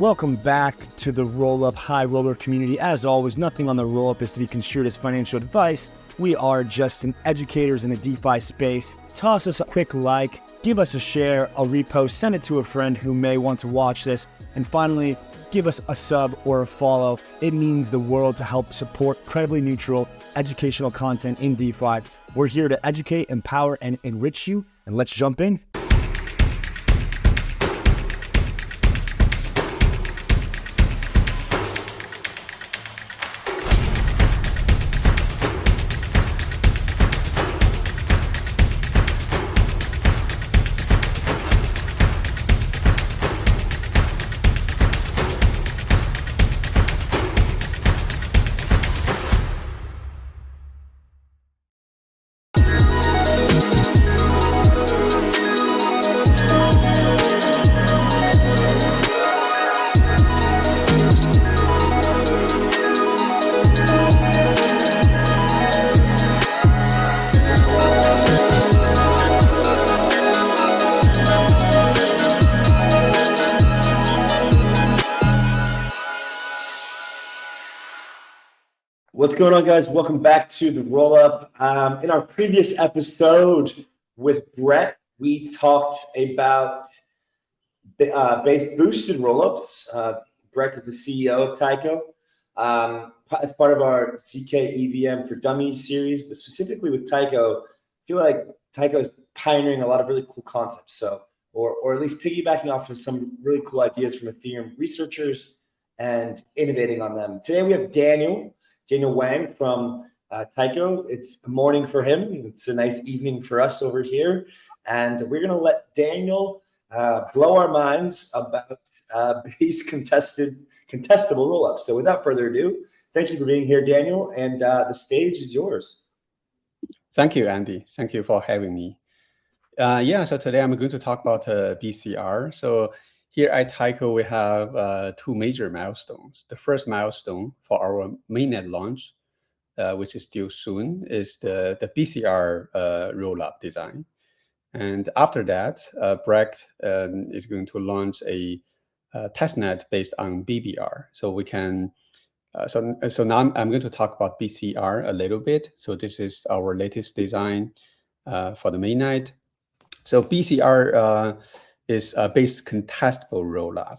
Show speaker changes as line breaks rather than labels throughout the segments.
Welcome back to the Rollup High Roller community. As always, nothing on the Rollup is to be construed as financial advice. We are just some educators in the DeFi space. Toss us a quick like, give us a share, a repost, send it to a friend who may want to watch this, and finally, give us a sub or a follow. It means the world to help support credibly neutral educational content in DeFi. We're here to educate, empower, and enrich you, and let's jump in. What's going on, guys? Welcome back to the Rollup. In our previous episode with Brecht, we talked about Based Boosted Rollups. Brecht is the CEO of Taiko. As part of our zkEVM for Dummies series, but specifically with Taiko, I feel like Taiko is pioneering a lot of really cool concepts. So, or at least piggybacking off of some really cool ideas from Ethereum researchers and innovating on them. Today we have Daniel Wang from Taiko. it's morning for him. It's a nice evening for us over here. And we're going to let Daniel blow our minds about Based Contestable Rollups. So without further ado, thank you for being here, Daniel. And the stage is yours.
Thank you, Andy. Thank you for having me. So today I'm going to talk about BCR. So here at Taiko, we have two major milestones. The first milestone for our mainnet launch, which is due soon, is the BCR rollup design. And after that, Brecht is going to launch a testnet based on BBR. So we can, so now I'm going to talk about BCR a little bit. So this is our latest design for the mainnet. So BCR is a Based Contestable Rollup.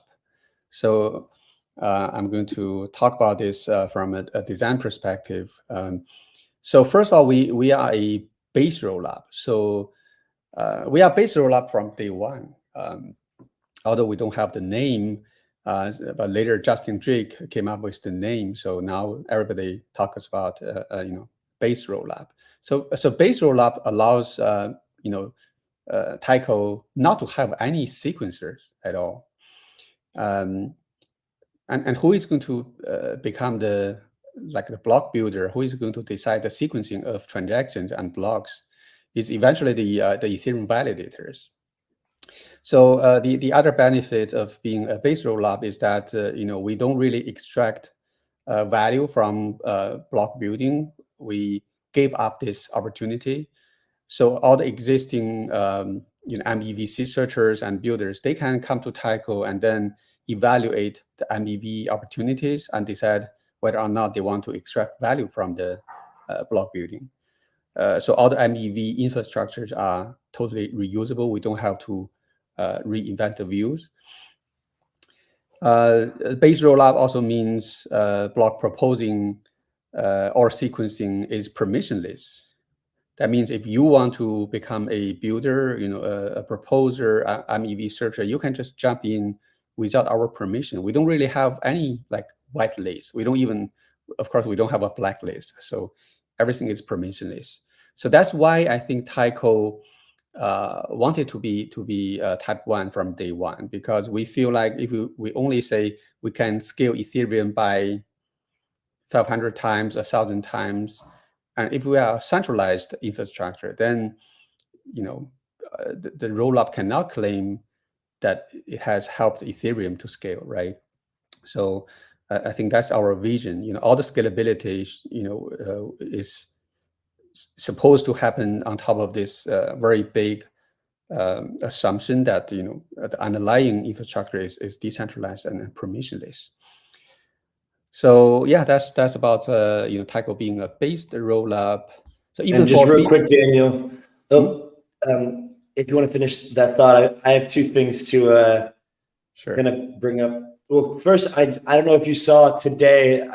So I'm going to talk about this from a design perspective. So first of all, we are a base rollup. So we are base rollup from day one. Although we don't have the name, but later Justin Drake came up with the name. So now everybody talks about base rollup. So base rollup allows Taiko not to have any sequencers at all. And who is going to become the block builder, who is going to decide the sequencing of transactions and blocks is eventually the Ethereum validators. So the other benefit of being a base rollup is that we don't really extract value from block building. We gave up this opportunity. So all the existing MEV researchers and builders, they can come to Taiko and then evaluate the MEV opportunities and decide whether or not they want to extract value from the block building. So all the MEV infrastructures are totally reusable. We don't have to reinvent the views. Base rollup also means block proposing or sequencing is permissionless. That means if you want to become a builder, a proposer, a MEV searcher, you can just jump in without our permission. We don't really have any whitelist. We don't even, of course, we don't have a blacklist. So everything is permissionless. So that's why I think Taiko wanted to be type 1 from day one, because we feel like if we only say we can scale Ethereum by 500 times, 1,000 times, and if we are a centralized infrastructure, then the rollup cannot claim that it has helped Ethereum to scale, right? So I think that's our vision. All the scalability, is supposed to happen on top of this very big assumption that the underlying infrastructure is decentralized and permissionless. So yeah, that's about Taiko being a based rollup. So even
and just
for
real quick, Daniel, if you want to finish that thought, I have two things to
sure.
gonna bring up. Well, first, I don't know if you saw today.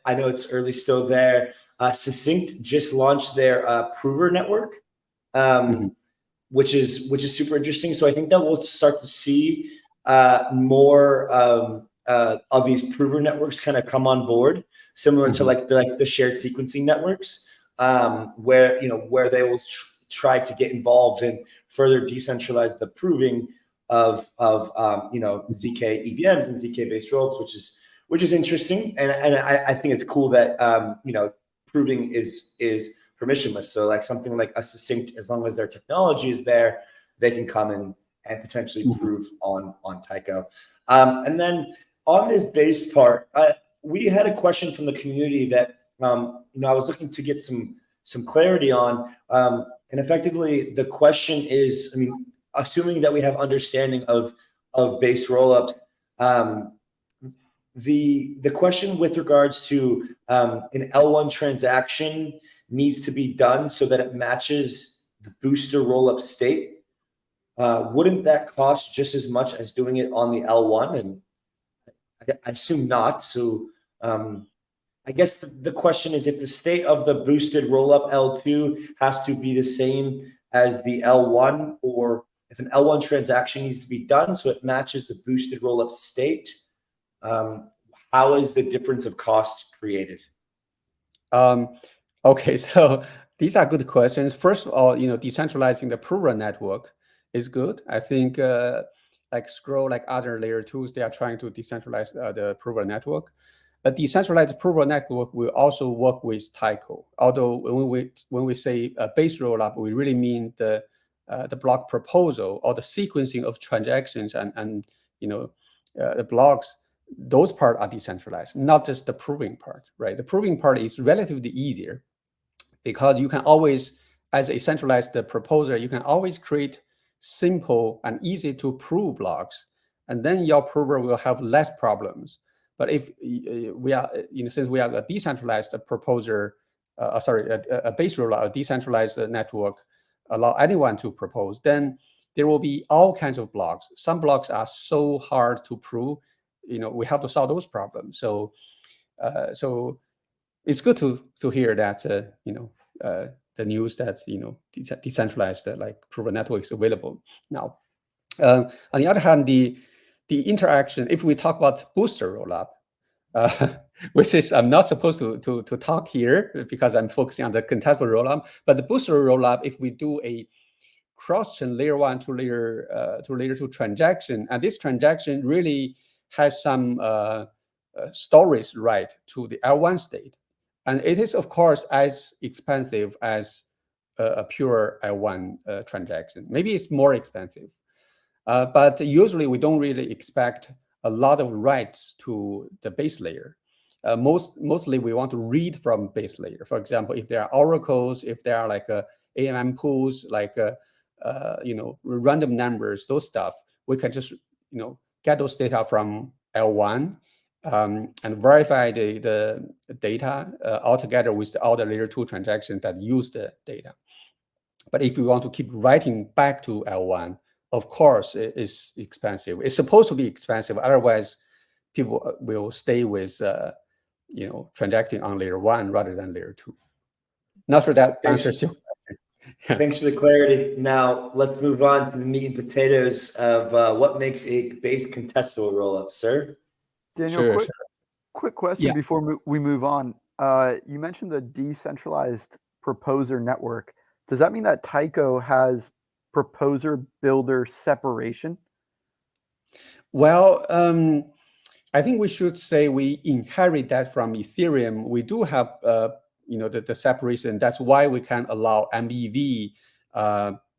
I know it's early still there. Succinct just launched their prover network, which is super interesting. So I think that we'll start to see more of these prover networks kind of come on board, similar to like the shared sequencing networks, where they will try to get involved and further decentralize the proving of zkEVMs and zk-based rollups, which is interesting, and I think it's cool that proving is permissionless. So like something like a Succinct, as long as their technology is there, they can come in and potentially prove on Taiko. And then on this base part, we had a question from the community that I was looking to get some clarity on, and effectively the question is, I mean, assuming that we have understanding of base rollups, the question with regards to an L1 transaction needs to be done so that it matches the booster rollup state. Wouldn't that cost just as much as doing it on the L1? And I assume not. So I guess the question is, if the state of the boosted rollup L2 has to be the same as the L1, or if an L1 transaction needs to be done so it matches the boosted rollup state, how is the difference of cost created?
Okay, so these are good questions. First of all, decentralizing the prover network is good. I think like Scroll, like other layer 2s, they are trying to decentralize the prover network. A decentralized prover network will also work with Taiko. Although when we say base rollup, we really mean the block proposal or the sequencing of transactions and the blocks. Those parts are decentralized, not just the proving part, right? The proving part is relatively easier because you can always, as a centralized proposer, you can always create simple and easy to prove blocks, and then your prover will have less problems. But if we are, since we are a decentralized proposer, a base rollup, a decentralized network, allow anyone to propose, then there will be all kinds of blocks. Some blocks are so hard to prove, we have to solve those problems. So, so it's good to hear that the news that decentralized like prover network is available now. On the other hand, the interaction, if we talk about booster rollup, which is I'm not supposed to talk here because I'm focusing on the contestable rollup, but the booster rollup, if we do a cross-chain layer 1 to layer 2 transaction, and this transaction really has some storage right to the L1 state, and it is of course as expensive as a pure L1 transaction. Maybe it's more expensive, but usually we don't really expect a lot of writes to the base layer. Mostly we want to read from base layer. For example, if there are oracles, if there are like AMM pools, like random numbers, those stuff, we can just get those data from L1 and verify the data altogether with all the layer 2 transactions that use the data. But if we want to keep writing back to L1, of course, it is expensive. It's supposed to be expensive. Otherwise, people will stay with transacting on layer 1 rather than layer 2. Not sure that answers your question.
Thanks for the clarity. Now let's move on to the meat and potatoes of what makes a base contestable rollup, sir.
Daniel, quick question before we move on. You mentioned the decentralized proposer network. Does that mean that Taiko has proposer builder separation?
Well, I think we should say we inherit that from Ethereum. We do have the separation. That's why we can allow MEV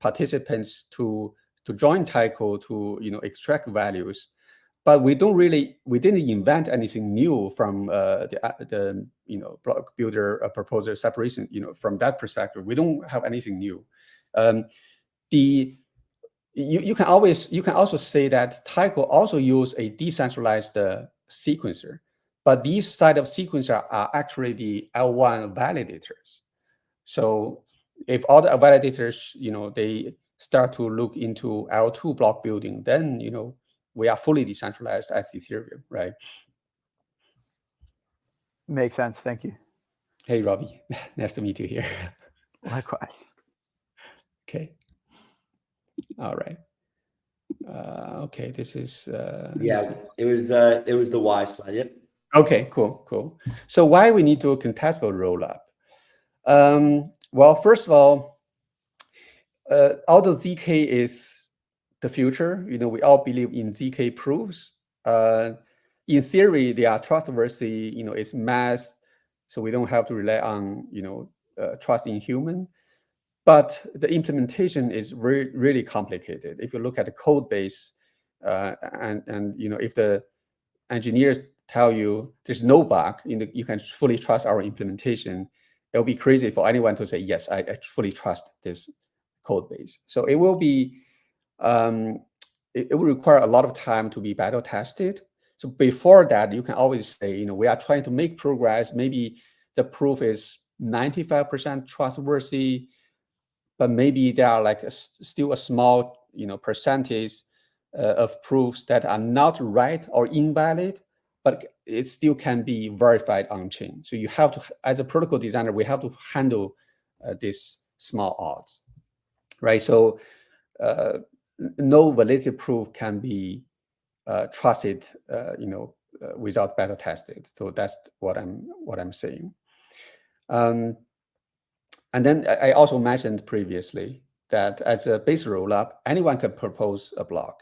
participants to join Taiko to extract values. But we didn't invent anything new from the block builder proposer separation. From that perspective, we don't have anything new. you can also say that Taiko also use a decentralized sequencer, but these side of sequencer are actually the L1 validators. So if all the validators, they start to look into L2 block building, then we are fully decentralized as Ethereum, right?
Makes sense. Thank you.
Hey, Robbie, nice to meet you here.
Likewise.
Okay. All right. Okay, this is
yeah. It was the Y slide. Yep.
Okay, cool. So why we need to a contestable rollup? Well, first of all, although zk is the future, we all believe in zk proofs. In theory, they are trustworthy. It's math, so we don't have to rely on trust in human. But the implementation is really complicated. If you look at the code base, and if the engineers tell you there's no bug, you can fully trust our implementation, it'll be crazy for anyone to say, yes, I fully trust this code base. So it will be, it will require a lot of time to be battle tested. So before that, you can always say, we are trying to make progress. Maybe the proof is 95% trustworthy, but maybe there are still a small, percentage of proofs that are not right or invalid, but it still can be verified on chain. So you have to, as a protocol designer, we have to handle these small odds, right? So no validity proof can be trusted, without beta tested. So that's what I'm saying. And then I also mentioned previously that as a base rollup, anyone can propose a block.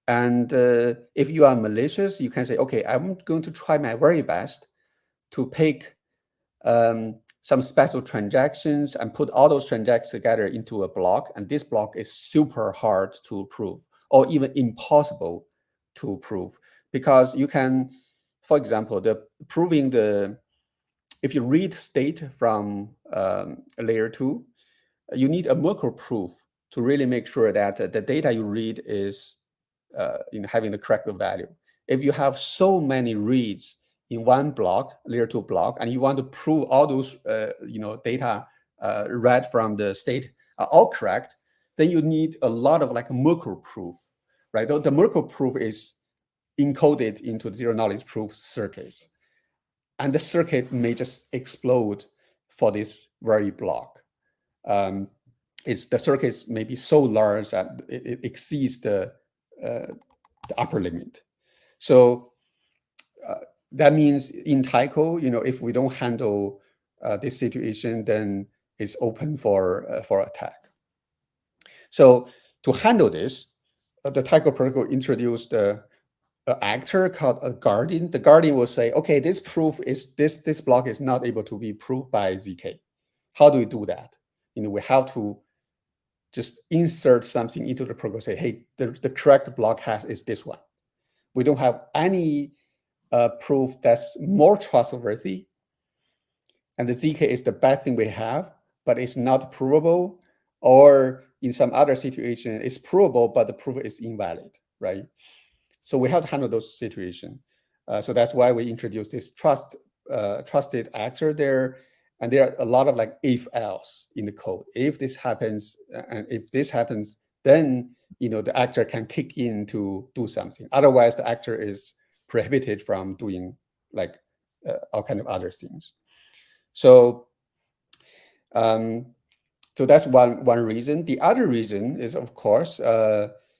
And if you are malicious, you can say, okay, I'm going to try my very best to pick some special transactions and put all those transactions together into a block. And this block is super hard to prove, or even impossible to prove, because you can, for example, if you read state from layer 2, you need a Merkle proof to really make sure that the data you read is having the correct value. If you have so many reads in one block, layer 2 block, and you want to prove all those data read from the state are all correct, then you need a lot of Merkle proof, right? The Merkle proof is encoded into the zero knowledge proof circuits. And the circuit may just explode for this very block. The circuits may be so large that it exceeds the upper limit. So that means in Taiko, if we don't handle this situation, then it's open for attack. So to handle this, the Taiko protocol introduced an actor called a guardian. The guardian will say, okay, this proof is this block is not able to be proved by zk. How do we do that? We have to just insert something into the protocol, say, hey, the correct block is this one. We don't have any proof that's more trustworthy, and the zk is the best thing we have, but it's not provable, or in some other situation, it's provable, but the proof is invalid, right? So we have to handle those situations. So that's why we introduced this trusted actor there. And there are a lot of if else in the code. If this happens, and if this happens, then the actor can kick in to do something. Otherwise, the actor is prohibited from doing all kind of other things. So, so that's one reason. The other reason is, of course,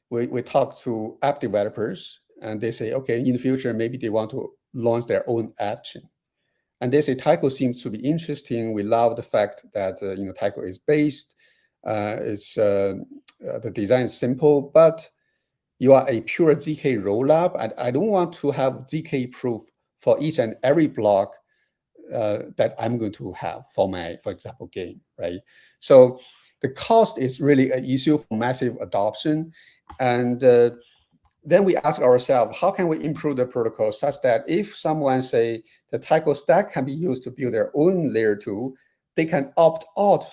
we talk to app developers, and they say, okay, in the future, maybe they want to launch their own action. And they say Taiko seems to be interesting. We love the fact that Taiko is based. The design is simple, but you are a pure zk rollup, and I don't want to have zk proof for each and every block that I'm going to have for my, for example, game, right? So the cost is really an issue for massive adoption. And then we ask ourselves, how can we improve the protocol such that if someone say the Taiko stack can be used to build their own layer 2, they can opt out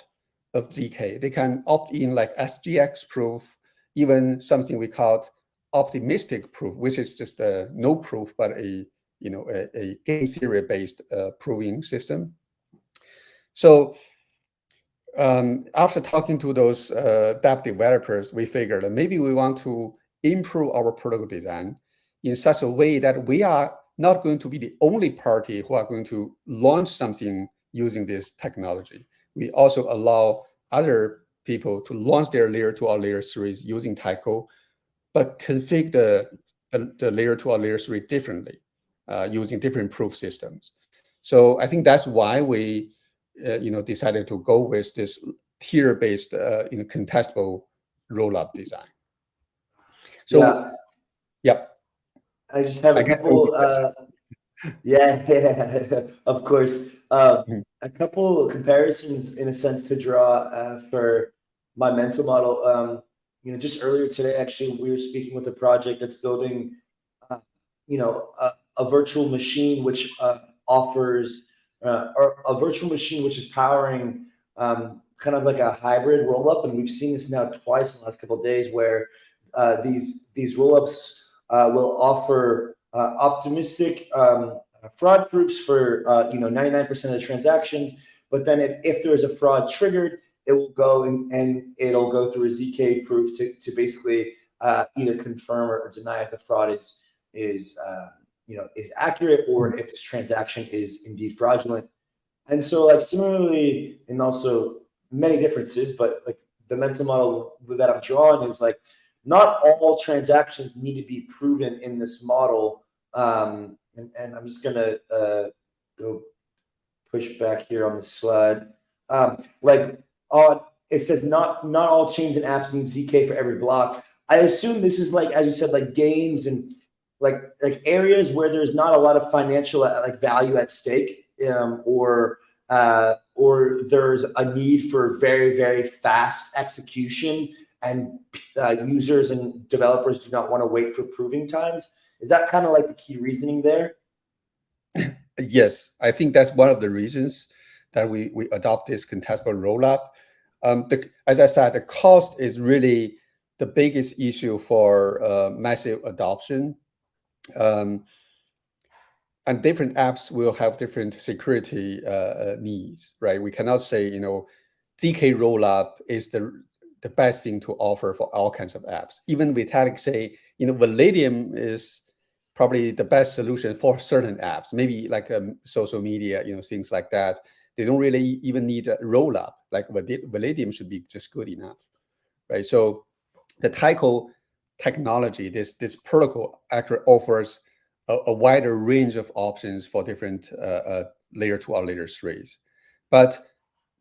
of zk. They can opt in SGX proof, even something we call optimistic proof, which is just a no proof, but a game theory based proving system. So after talking to those DApp developers, we figured that maybe we want to improve our protocol design in such a way that we are not going to be the only party who are going to launch something using this technology. We also allow other people to launch their layer 2 or layer 3s using Taiko, but configure the layer 2 or layer 3 differently using different proof systems. So I think that's why we decided to go with this tier-based contestable rollup design. So yeah.
I just have a couple. Yeah, of course. A couple comparisons, in a sense, to draw for my mental model. Just earlier today, actually, we were speaking with a project that's building, a virtual machine which offers, or a virtual machine which is powering kind of like a hybrid rollup, and we've seen this now twice in the last couple of days, where these rollups will offer optimistic fraud proofs for 99% of the transactions. But then if there's a fraud triggered, it will go and it'll go through a zk proof to basically either confirm or deny if the fraud is accurate, or if this transaction is indeed fraudulent. And so, like, similarly, and also many differences, but like the mental model that I'm drawing is like, not all transactions need to be proven in this model. And I'm just gonna go push back here on the slide. It says not all chains and apps need zk for every block. I assume this is, like, as you said, like games and like areas where there's not a lot of financial value at stake, or there's a need for very, very fast execution, and users and developers do not want to wait for proving times. Is that kind of like the key reasoning there?
Yes, I think that's one of the reasons that we adopt this contestable rollup. As I said, the cost is really the biggest issue for massive adoption. And different apps will have different security needs, right? We cannot say, zk rollup is the best thing to offer for all kinds of apps. Even Vitalik say, Validium is probably the best solution for certain apps, maybe like social media, things like that. They don't really even need a rollup. Like Validium should be just good enough, right? So the Taiko technology, this protocol actually offers a wider range of options for different layer 2 or layer 3s. But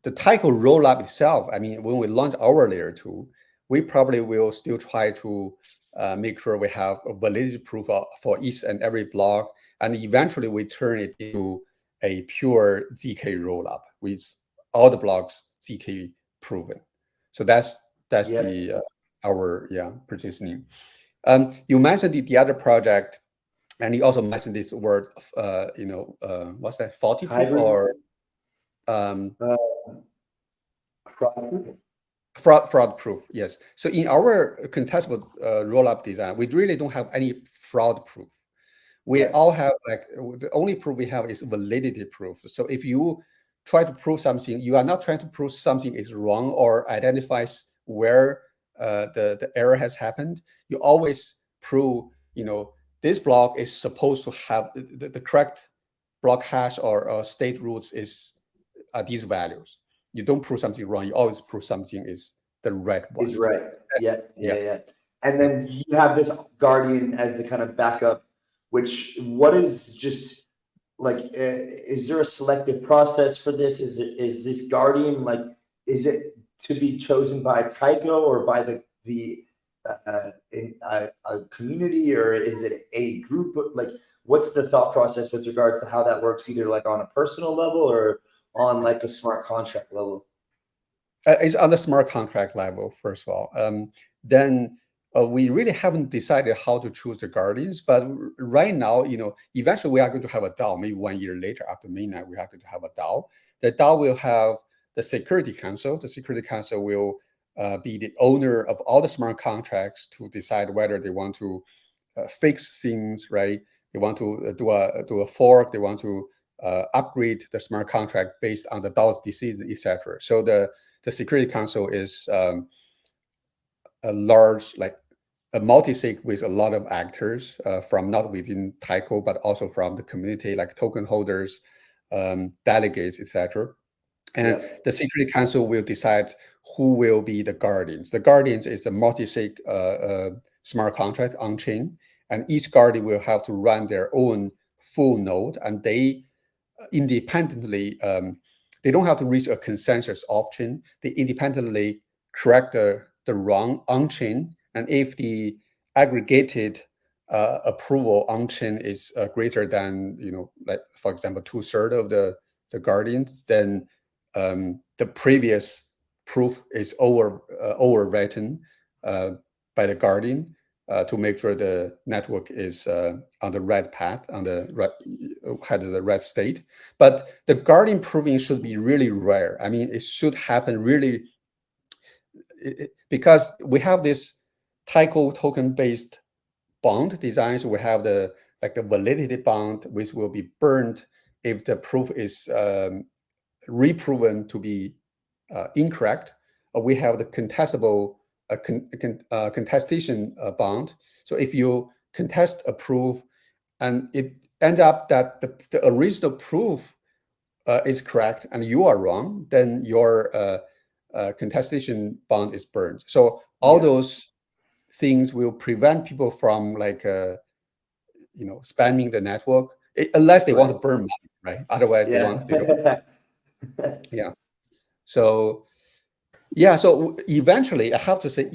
the Taiko rollup itself, I mean, when we launch our layer 2, we probably will still try to make sure we have a validity proof for each and every block, and eventually we turn it into a pure zk rollup with all the blocks zk proven. So that's our positioning. You mentioned the other project, and you also mentioned this word, what's that? Faulty proof or fraud proof? Yes. So in our contestable rollup design, we really don't have any fraud proof. We all have, like, the only proof we have is validity proof. So if you try to prove something, you are not trying to prove something is wrong or identifies where the error has happened. You always prove, this block is supposed to have the correct block hash or state roots are these values. You don't prove something wrong. You always prove something is the right one.
Is right. Yeah. And then you have this guardian as the kind of backup, what is just like, is there a selective process for this? Is this guardian, like, is it to be chosen by Taiko or by the community, or is it a group? Like, what's the thought process with regards to how that works, either like on a personal level or on like a smart contract level?
It's on the smart contract level, first of all. Then we really haven't decided how to choose the guardians, but right now, eventually we are going to have a DAO. Maybe 1 year later, after mainnet, we are going to have a DAO. The DAO will have the security council. The security council will be the owner of all the smart contracts to decide whether they want to fix things, right? They want to do a fork. They want to upgrade the smart contract based on the DAO's decision, etc. So the Security Council is a large, like a multi-sig with a lot of actors from not within Taiko, but also from the community, like token holders, delegates, etc. And the Security Council will decide who will be the guardians. The guardians is a multi-sig smart contract on chain, and each guardian will have to run their own full node, and they independently, they don't have to reach a consensus off chain. They independently correct the wrong on chain, and if the aggregated approval on chain is greater than, like for example 2/3 of the guardians, then the previous proof is overwritten by the guardian to make sure the network is on the right path, on the right state. But the guardian proving should be really rare. I mean, it should happen really because we have this Taiko token-based bond designs. We have the validity bond, which will be burned if the proof is reproven to be incorrect. We have the contestable contestation bond. So if you contest a proof and it ends up that the original proof is correct and you are wrong, then your contestation bond is burned. So all those things will prevent people from spamming the network, unless they want to burn money, right? Otherwise, they don't. Yeah. So eventually, I have to say,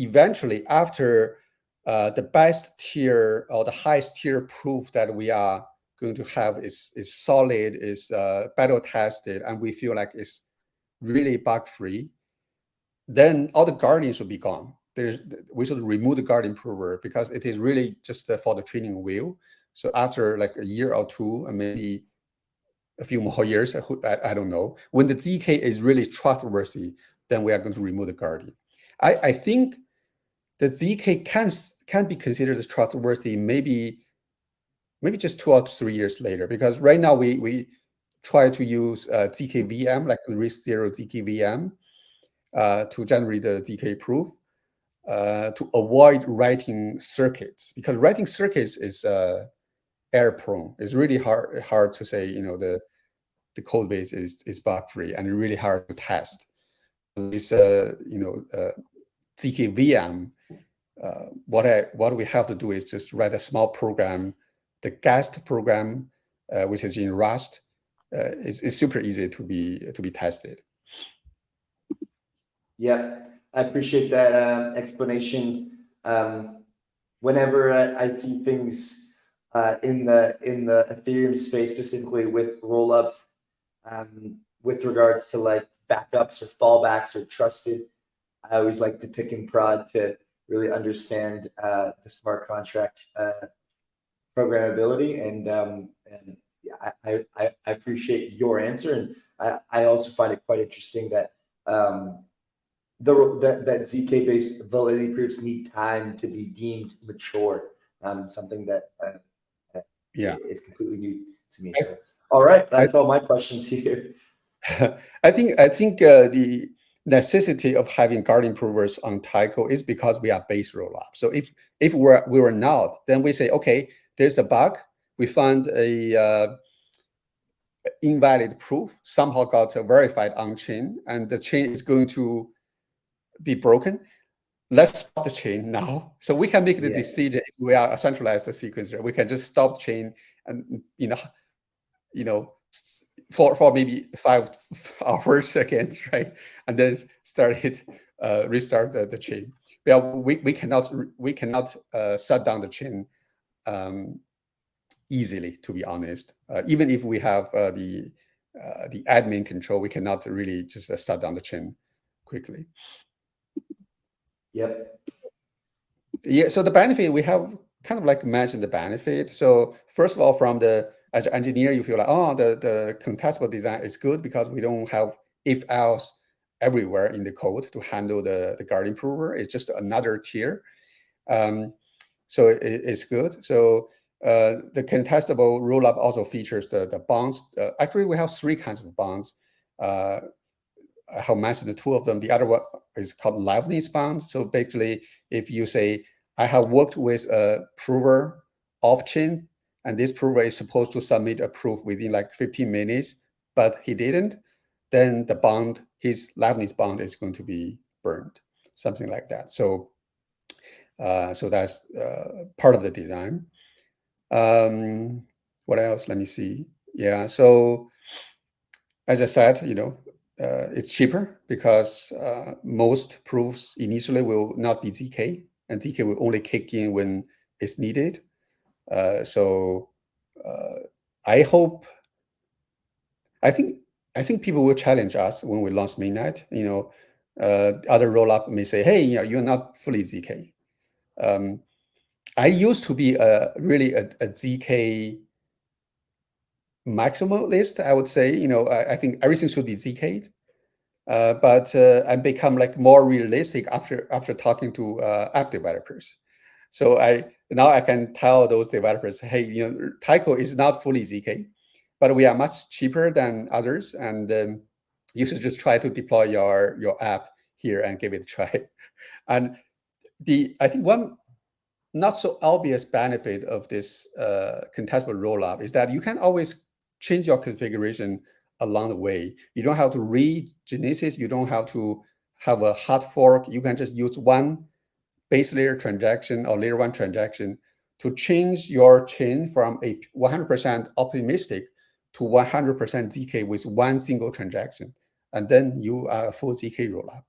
after the best tier or the highest tier proof that we are going to have is solid, is battle tested, and we feel like it's really bug free, then all the guardians should be gone. We should remove the guardian prover because it is really just for the training wheel. So after like a year or two, and maybe a few more years, I don't know, when the zk is really trustworthy, then we are going to remove the guardian. I think the zk can be considered as trustworthy maybe just 2 or 3 years later, because right now we try to use zkEVM, like the risk zero zkEVM, to generate the zk proof, to avoid writing circuits, because writing circuits is error prone. It's really hard to say, the code base is bug free, and really hard to test. This zkEVM, what we have to do is just write a small program. The guest program, which is in Rust, is super easy to be tested.
Yeah, I appreciate that explanation. Whenever I see things in the Ethereum space, specifically with rollups, with regards to like backups or fallbacks or trusted, I always like to pick and prod to really understand the smart contract programmability, and yeah, I appreciate your answer, and I also find it quite interesting that that zk based validity proofs need time to be deemed mature. Something that is completely new to me. So all right, that's all my questions here.
I think the necessity of having guardian provers on Taiko is because we are base rollup. So if we were not, then we say, okay, there's a bug. We found a invalid proof, somehow got verified on chain, and the chain is going to be broken. Let's stop the chain now. So we can make the decision. If we are a centralized sequencer, we can just stop the chain and for maybe 5 hours again, right? And then restart the chain. But we cannot shut down the chain easily, to be honest. Even if we have the admin control, we cannot really just shut down the chain quickly.
Yep.
Yeah. So the benefit, we have kind of like mentioned the benefit. So first of all, as an engineer, you feel like, oh, the contestable design is good because we don't have if else everywhere in the code to handle the guardian prover. It's just another tier. So it's good. So the contestable rollup also features the bonds. Actually, we have 3 kinds of bonds. I have mentioned 2 of them. The other one is called liveness bond. So basically, if you say, I have worked with a prover off-chain, and this prover is supposed to submit a proof within like 15 minutes, but he didn't, then the bond, his liveness bond is going to be burned, something like that. So so that's part of the design. What else? Let me see. Yeah, so as I said, it's cheaper because most proofs initially will not be zk, and zk will only kick in when it's needed. So I think people will challenge us when we launch mainnet. Other rollup may say, hey, you're not fully zk. I used to be really a zk maximalist, I would say. I think everything should be zk'd. But I've become like more realistic after talking to app developers. So now I can tell those developers, hey, Taiko is not fully zk, but we are much cheaper than others, and you should just try to deploy your app here and give it a try. And I think one not so obvious benefit of this contestable rollup is that you can always change your configuration along the way. You don't have to read Genesis. You don't have to have a hard fork. You can just use one base layer transaction or layer 1 transaction to change your chain from a 100% optimistic to 100% zk with one single transaction. And then you are a full zk rollup.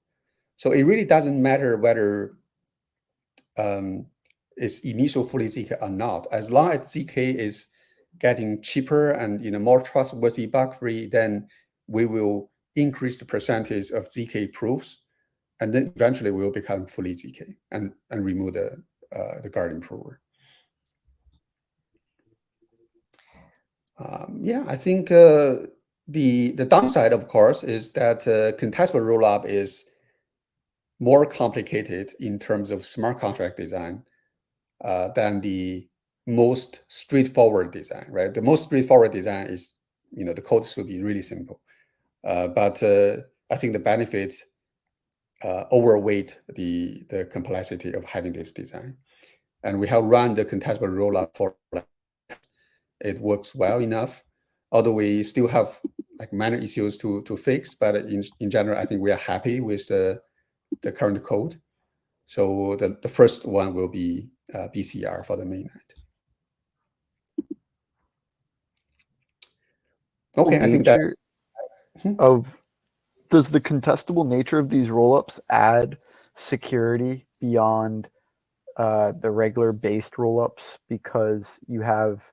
So it really doesn't matter whether it's initial fully zk or not. As long as zk is getting cheaper and more trustworthy, bug-free, then we will increase the percentage of zk proofs, and then eventually we will become fully zk and remove the guardian prover. Yeah, I think the downside, of course, is that contestable rollup is more complicated in terms of smart contract design than the most straightforward design, right? The most straightforward design is, the code should be really simple. But I think the benefits overweight the complexity of having this design. And we have run the contestable rollup for it works well enough, although we still have like minor issues to fix. But in general, I think we are happy with the current code. So the first one will be BCR for the mainnet. Okay, I think that's
does the contestable nature of these rollups add security beyond the regular based rollups, because you have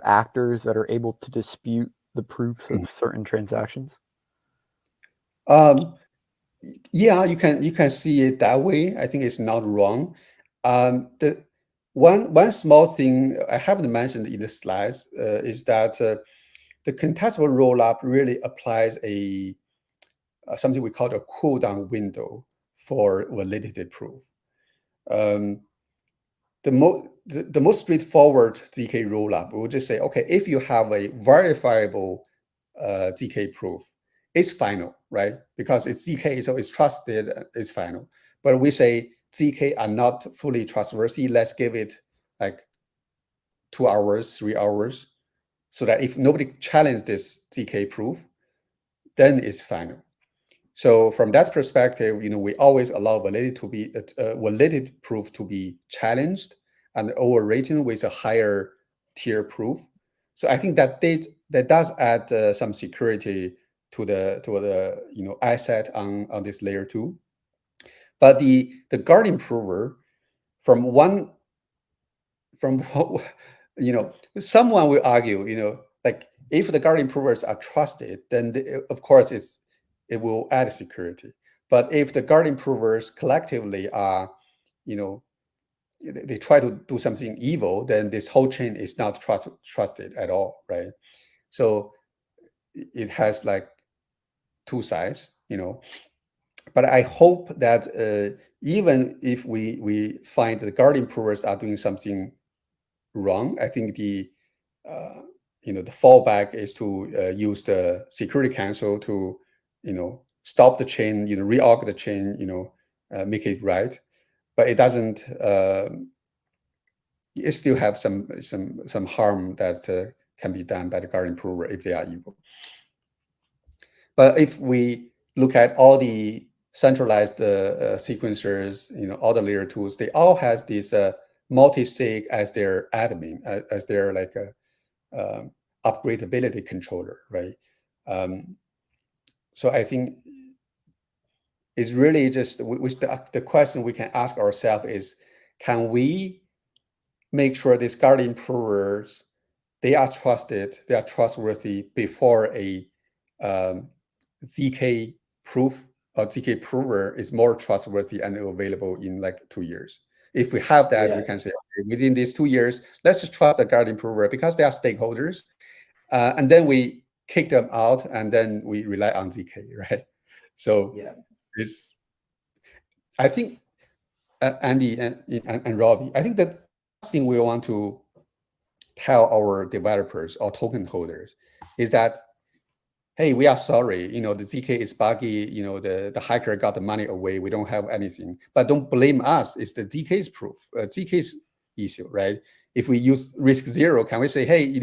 actors that are able to dispute the proofs of certain transactions?
Yeah, you can see it that way. I think it's not wrong. The one small thing I haven't mentioned in the slides is that the contestable rollup really applies something we call a cooldown window for validity proof. The most straightforward zk rollup will just say, okay, if you have a verifiable zk proof, it's final, right? Because it's zk, so it's trusted, it's final. But we say zk are not fully trustworthy. Let's give it like 2 hours, 3 hours, so that if nobody challenged this zk proof, then it's final. So from that perspective, we always allow validity proof to be challenged and overwritten with a higher tier proof. So I think that does add some security to the asset on this layer 2. But the guardian prover someone will argue, like if the guardian provers are trusted, then of course it will add security. But if the guardian provers collectively are, they try to do something evil, then this whole chain is not trusted at all, right? So it has like two sides, But I hope that even if we find the guardian provers are doing something wrong, I think the fallback is to use the Security Council to stop the chain, reorg the chain, make it right. But it doesn't. It still have some harm that can be done by the guardian prover if they are evil. But if we look at all the centralized sequencers, all the layer tools, they all has this multi-sig as their admin, as their like upgradability controller, right? So I think it's really just the question we can ask ourselves is, can we make sure these guardian provers, they are trusted, they are trustworthy before a zk proof or zk prover is more trustworthy and available in like 2 years. If we have that, we can say, okay, within these 2 years, let's just trust the guardian prover because they are stakeholders. And then we kick them out and then we rely on zk, right? So I think, Andy and Robbie, I think the thing we want to tell our developers or token holders is that, hey, we are sorry, the zk is buggy, the hacker got the money away, we don't have anything, but don't blame us. It's the zk's proof, zk's issue, right? If we use risk zero, can we say, hey,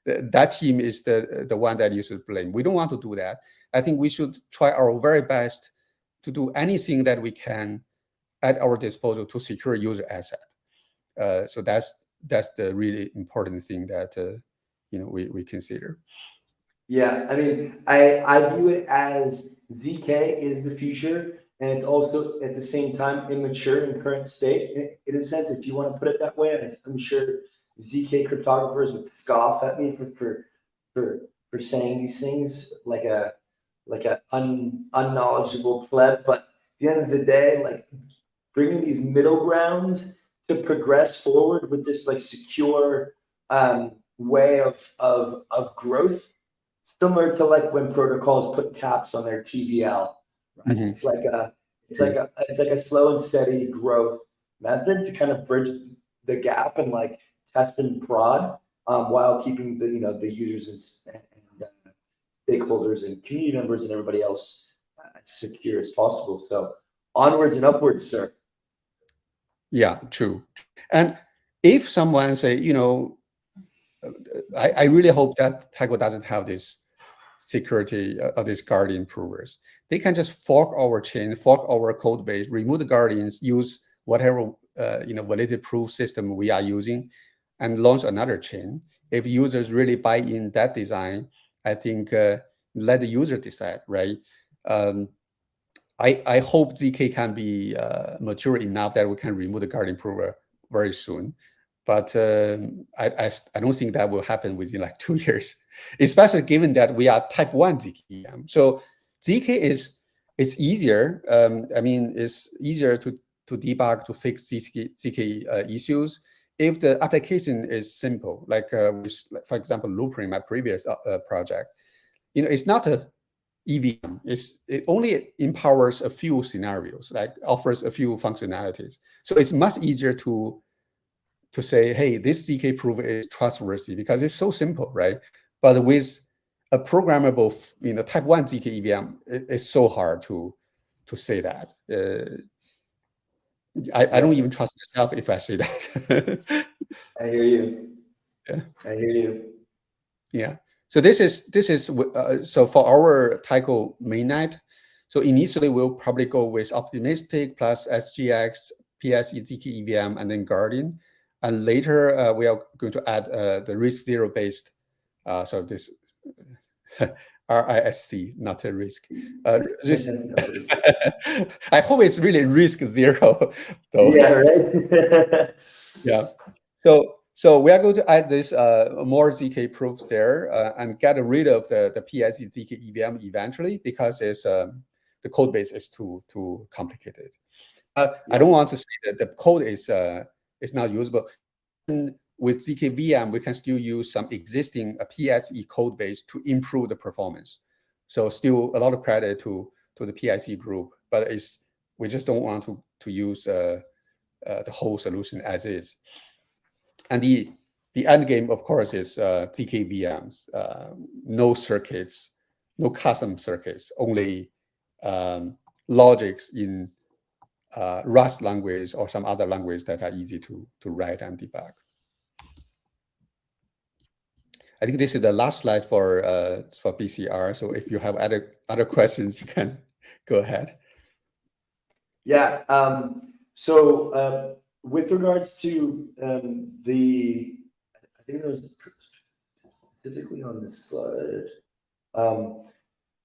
that team is the one that you should blame? We don't want to do that. I think we should try our very best to do anything that we can at our disposal to secure user asset. So that's the really important thing that we consider.
Yeah, I mean, I view it as zk is the future, and it's also at the same time immature in current state. In a sense, if you want to put it that way, I'm sure zk cryptographers would scoff at me for saying these things like a unknowledgeable pleb. But at the end of the day, like bringing these middle grounds to progress forward with this like secure way of growth, similar to like when protocols put caps on their TVL. Right? Mm-hmm. It's like a slow and steady growth method to kind of bridge the gap and like test and prod while keeping the the users and stakeholders and community members and everybody else as secure as possible. So onwards and upwards, sir.
Yeah, true. And if someone say, I really hope that Taiko doesn't have this security of these guardian provers. They can just fork our chain, fork our code base, remove the guardians, use whatever validity proof system we are using, and launch another chain. If users really buy in that design, I think let the user decide, right? I hope zk can be mature enough that we can remove the guardian prover very soon. But I don't think that will happen within like 2 years, especially given that we are type 1 zkEVM. So zk it's easier. I mean, it's easier to debug, to fix zk issues if the application is simple. Like for example, Loopring, my previous project, it's not a EVM. It only empowers a few scenarios, like offers a few functionalities. So it's much easier to say, hey, this zk proof is trustworthy because it's so simple, right? But with a programmable, type 1 zkEVM, it's so hard to say that. I don't even trust myself if I say that.
I hear you. Yeah. I hear you.
Yeah. So this is so for our Taiko mainnet. So initially we'll probably go with optimistic plus SGX, PSE, zkEVM, and then Guardian. And later we are going to add the risk zero based. So this RISC, not a risk. Risk. I hope it's really risk zero, though.
Yeah. Right.
Yeah. So we are going to add this more zk proofs there and get rid of the PSE zkEVM eventually because it's the code base is too complicated. I don't want to say that the code is not usable. And with zkEVM, we can still use some existing PSE code base to improve the performance. So still a lot of credit to the PIC group, but we just don't want to use the whole solution as is. And the end game, of course, is zkEVMs, no circuits, no custom circuits, only logics in Rust language or some other language that are easy to write and debug. I think this is the last slide for BCR. So if you have other questions, you can go ahead.
Yeah. So with regards to I think there was specifically on this slide.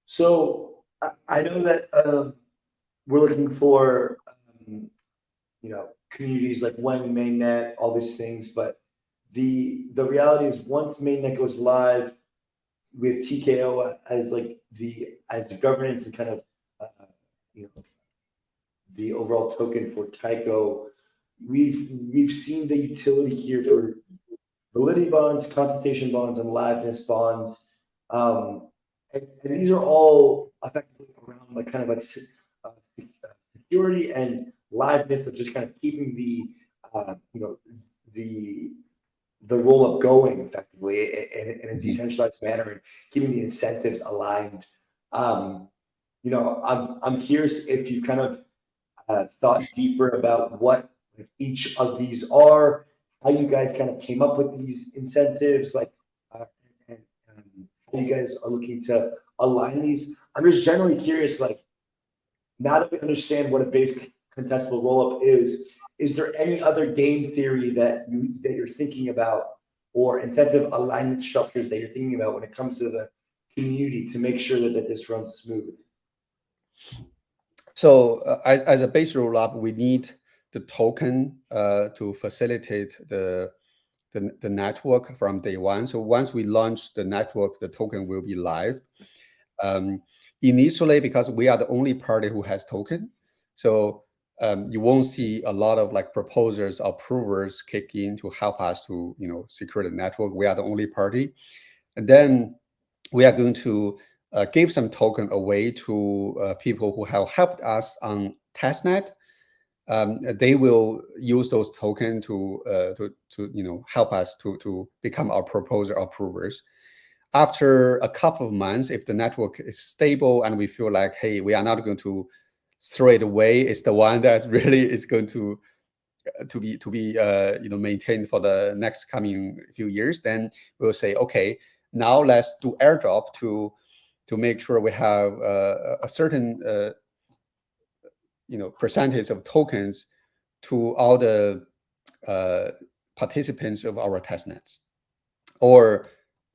So I know that we're looking for communities like Wang, mainnet, all these things, but the reality is once mainnet goes live, we have TKO as the governance and kind of the overall token for Taiko. We've seen the utility here for validity bonds, computation bonds, and liveness bonds, and these are all effectively around security and liveness of just kind of keeping the rollup going effectively in a decentralized manner and keeping the incentives aligned. I'm curious if you kind of thought deeper about what each of these are, how you guys kind of came up with these incentives, and how you guys are looking to align these. I'm just generally curious, now that we understand what a based contestable rollup is there any other game theory that you're thinking about or incentive alignment structures that you're thinking about when it comes to the community to make sure that this runs smoothly?
So as a base rollup, we need the token to facilitate the network from day one. So once we launch the network, the token will be live. Initially, because we are the only party who has token, so you won't see a lot of proposers or approvers kick in to help us to secure the network. We are the only party, and then we are going to give some token away to people who have helped us on testnet. They will use those tokens to help us to become our proposer approvers. After a couple of months, if the network is stable and we feel like, hey, we are not going to throw it away, it's the one that really is going to be maintained for the next coming few years, then we'll say, okay, now let's do airdrop to make sure we have a certain percentage of tokens to all the participants of our testnets, or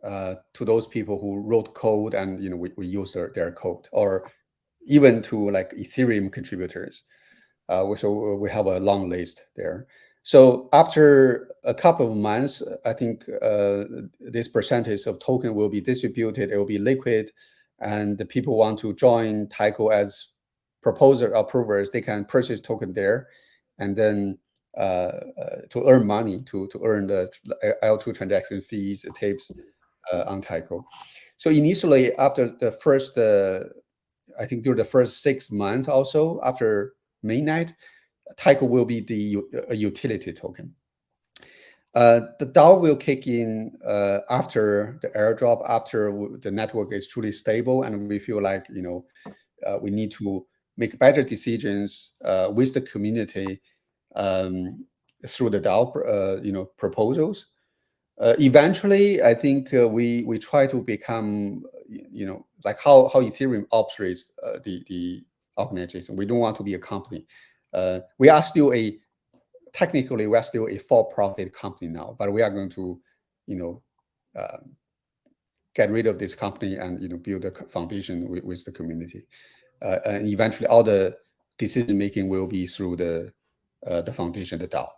to those people who wrote code and we use their code, or even to Ethereum contributors. So we have a long list there. So after a couple of months, I think this percentage of token will be distributed. It will be liquid, and the people want to join Taiko as proposer approvers, they can purchase token there, and then to earn money, to earn the L2 transaction fees, tapes on Taiko. So initially, after the first, I think during the first 6 months also, after mainnet, Taiko will be a utility token. The DAO will kick in after the airdrop, after the network is truly stable, and we feel like we need to make better decisions with the community through the DAO proposals. Eventually, I think we try to become how Ethereum operates the organization. We don't want to be a company. We are still technically we're still a for-profit company now, but we are going to get rid of this company and build a foundation with the community. And eventually, all the decision making will be through the foundation, the DAO.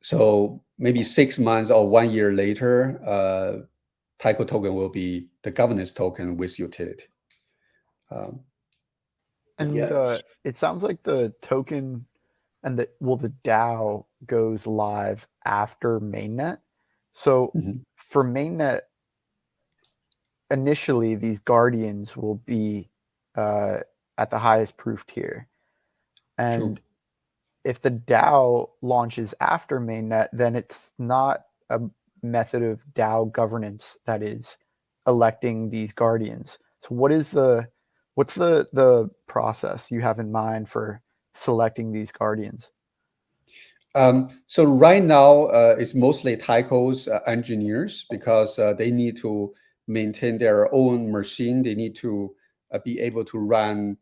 So maybe 6 months or 1 year later, Taiko token will be the governance token with utility.
It sounds like the token and the DAO goes live after mainnet. So for mainnet, initially these guardians will be at the highest proof tier. And
True.
if the DAO launches after mainnet, then it's not a method of DAO governance that is electing these guardians. So what's the process you have in mind for selecting these guardians?
So right now, it's mostly Taiko's engineers, because they need to maintain their own machine. They need to be able to run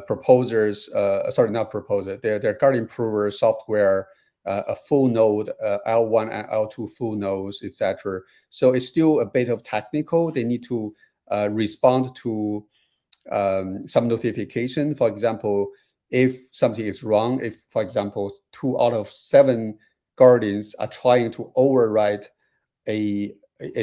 proposers, sorry, not proposer, their guardian prover software, a full node, L1 and L2 full nodes, etc. So it's still a bit of technical. They need to respond to some notification. For example, if something is wrong, if, for example, 2 out of 7 guardians are trying to override a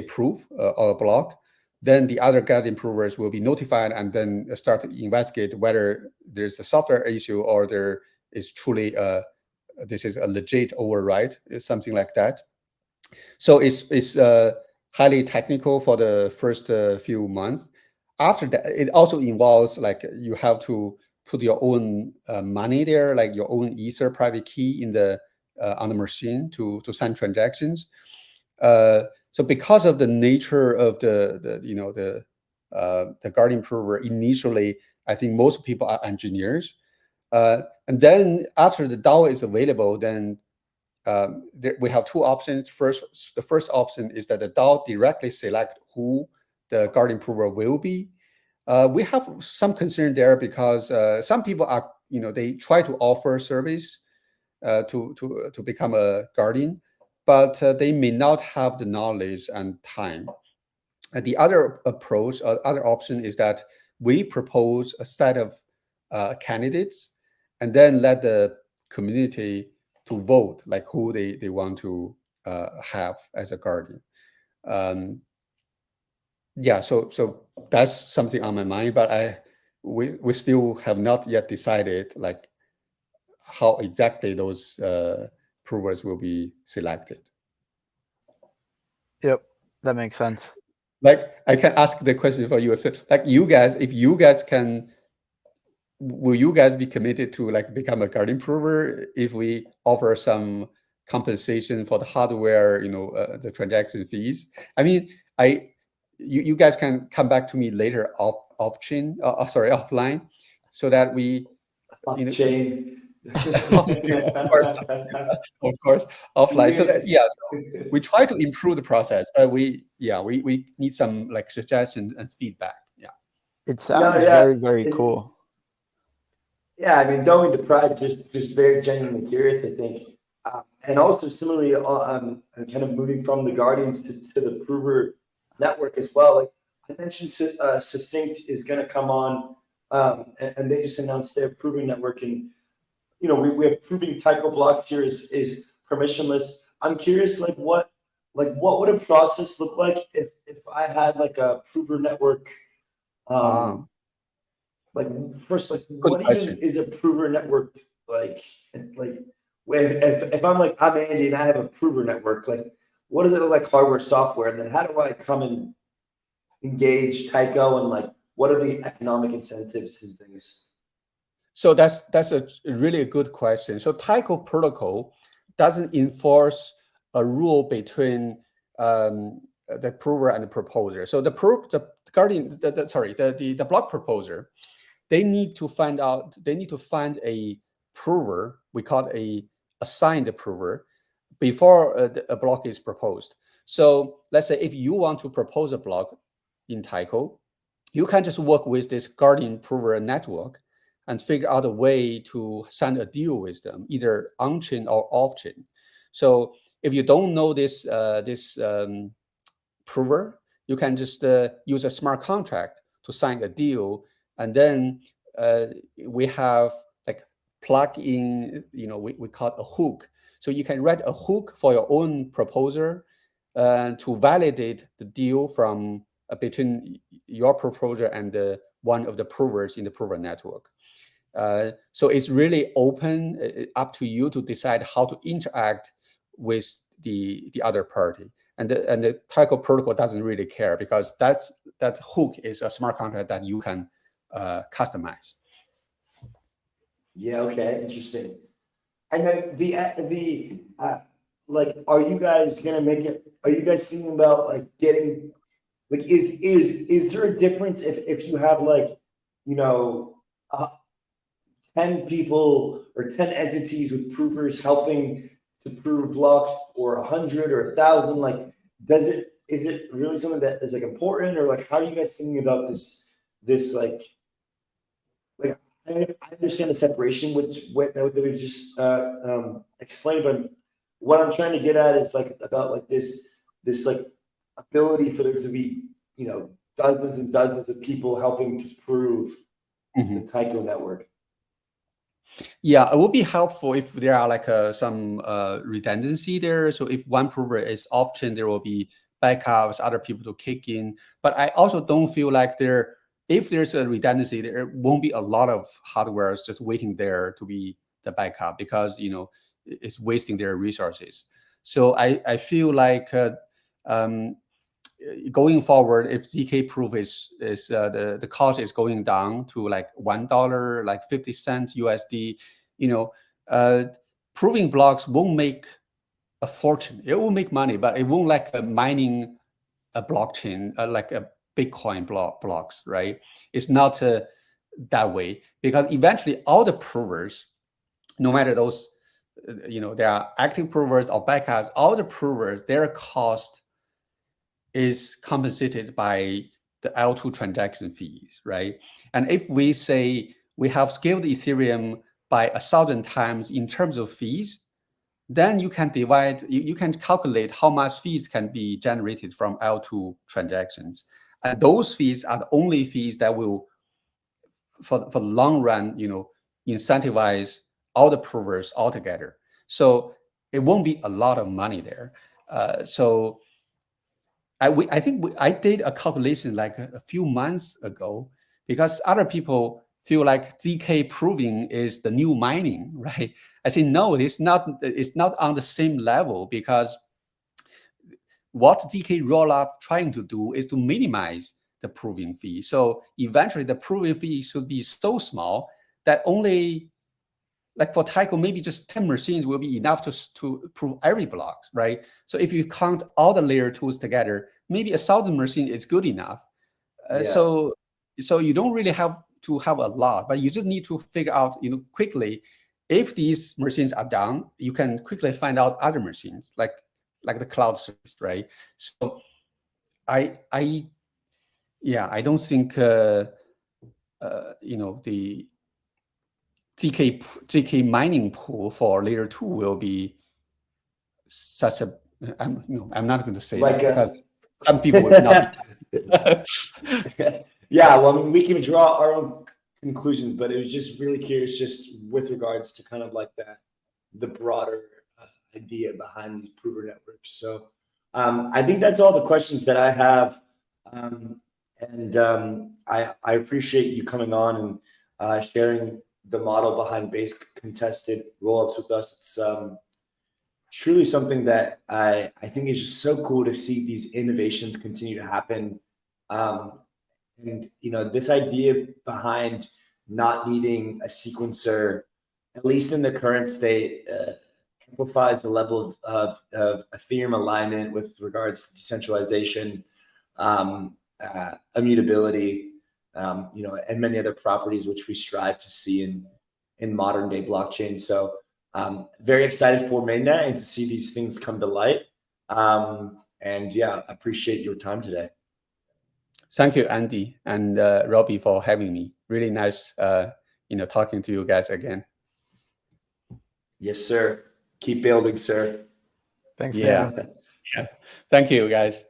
proof or a block, then the other guardian provers will be notified and then start to investigate whether there's a software issue or there is truly this is a legit override, something like that. So it's highly technical for the first few months. After that, it also involves, like, you have to put your own money there, like your own Ether private key in the on the machine to sign transactions. So because of the nature of the guardian prover, initially, I think most people are engineers. And then after the DAO is available, then we have 2 options. The first option is that the DAO directly select who the guardian prover will be. We have some concern there because some people are, they try to offer service to become a guardian, but they may not have the knowledge and time. And the other approach, other option, is that we propose a set of candidates and then let the community to vote, like who they want to have as a guardian. Yeah, so that's something on my mind, but we still have not yet decided, like, how exactly those provers will be selected.
Yep, that makes sense.
Like, I can ask the question for you. So, like, you guys, if you guys can, will you guys be committed to, like, become a guardian prover if we offer some compensation for the hardware, the transaction fees? I mean, you guys can come back to me later offline, so that we
Off-chain.
of course, offline. So that, so we try to improve the process, but we need some, like, suggestions and feedback. Yeah.
It sounds very, very cool.
Yeah, I mean, going to Pride, just very genuinely curious, I think. And also similarly, I'm kind of moving from the Guardians to the Prover network as well. Like I mentioned, Succinct is going to come on, and they just announced their Proving network. And, we have Proving Taiko blocks here is permissionless. I'm curious, like what would a process look like if I had like a Prover network? Like first, like what even is a prover network like? If I'm like, I'm Andy and I have a prover network, like what does it look like, hardware, software, and then how do I come and engage Taiko, and like what are the economic incentives and things?
So that's a really good question. So Taiko protocol doesn't enforce a rule between the prover and the proposer. So the block proposer, they need to find a prover. We call it a assigned prover before a block is proposed. So let's say if you want to propose a block in Taiko, you can just work with this guardian prover network and figure out a way to sign a deal with them, either on-chain or off-chain. So if you don't know this prover, you can just use a smart contract to sign a deal, and then we have like plug in, we call it a hook. So you can write a hook for your own proposer to validate the deal from between your proposer and one of the provers in the prover network. So it's really open, up to you to decide how to interact with the other party. and the Taiko protocol doesn't really care because that hook is a smart contract that you can customize.
Yeah. Okay. Interesting. And then like, are you guys gonna make it? Are you guys thinking about like getting like is there a difference if you have like, you know, 10 people or 10 entities with provers helping to prove blocks, or 100 or 1,000? Like, is it really something that is like important, or like how are you guys thinking about this like I understand the separation which what we just explained, but what I'm trying to get at is like about like this like ability for there to be, you know, dozens and dozens of people helping to prove the Taiko network.
Yeah, it would be helpful if there are like some redundancy there. So if one prover is off chain, there will be backups, other people to kick in. But I also don't feel like if there's a redundancy, there won't be a lot of hardware just waiting there to be the backup, because, you know, it's wasting their resources. So I feel like going forward, if zk proof is the cost is going down to like $1, like 50 cents USD, you know, proving blocks won't make a fortune. It will make money, but it won't like mining a blockchain, like a Bitcoin blocks, right? It's not that way, because eventually all the provers, no matter those, you know, there are active provers or backups, all the provers, their cost is compensated by the L2 transaction fees, right? And if we say we have scaled Ethereum by 1,000 times in terms of fees, then you can divide, you can calculate how much fees can be generated from L2 transactions. And those fees are the only fees that will, for the long run, you know, incentivize all the provers altogether. So it won't be a lot of money there. So I think I did a calculation like a few months ago, because other people feel like zk proving is the new mining, right? I say no, it's not on the same level, because what zk rollup trying to do is to minimize the proving fee. So eventually the proving fee should be so small that only, like for Taiko, maybe just 10 machines will be enough to prove every block, right? So if you count all the layer 2s together, maybe 1,000 machines is good enough. So you don't really have to have a lot, but you just need to figure out, you know, quickly, if these machines are down, you can quickly find out other machines, like the cloud service, right? So I don't think you know, the zk mining pool for layer 2 will be such a, I'm not going to say like that, because some people will not be.
Yeah, well, I mean, we can draw our own conclusions, but it was just really curious, just with regards to kind of like the broader idea behind these prover networks. So I think that's all the questions that I have. I appreciate you coming on and sharing the model behind Based Contested Rollups with us. It's truly something that I think is just so cool to see these innovations continue to happen. And, you know, this idea behind not needing a sequencer, at least in the current state, amplifies the level of Ethereum alignment with regards to decentralization, immutability, you know, and many other properties which we strive to see in modern day blockchain. So very excited for mainnet and to see these things come to light. And yeah, appreciate your time today.
Thank you, Andy and Robbie, for having me. Really nice, you know, talking to you guys again.
Yes, sir. Keep building, sir.
Thanks,
yeah.
Dan.
Yeah. Thank you, guys.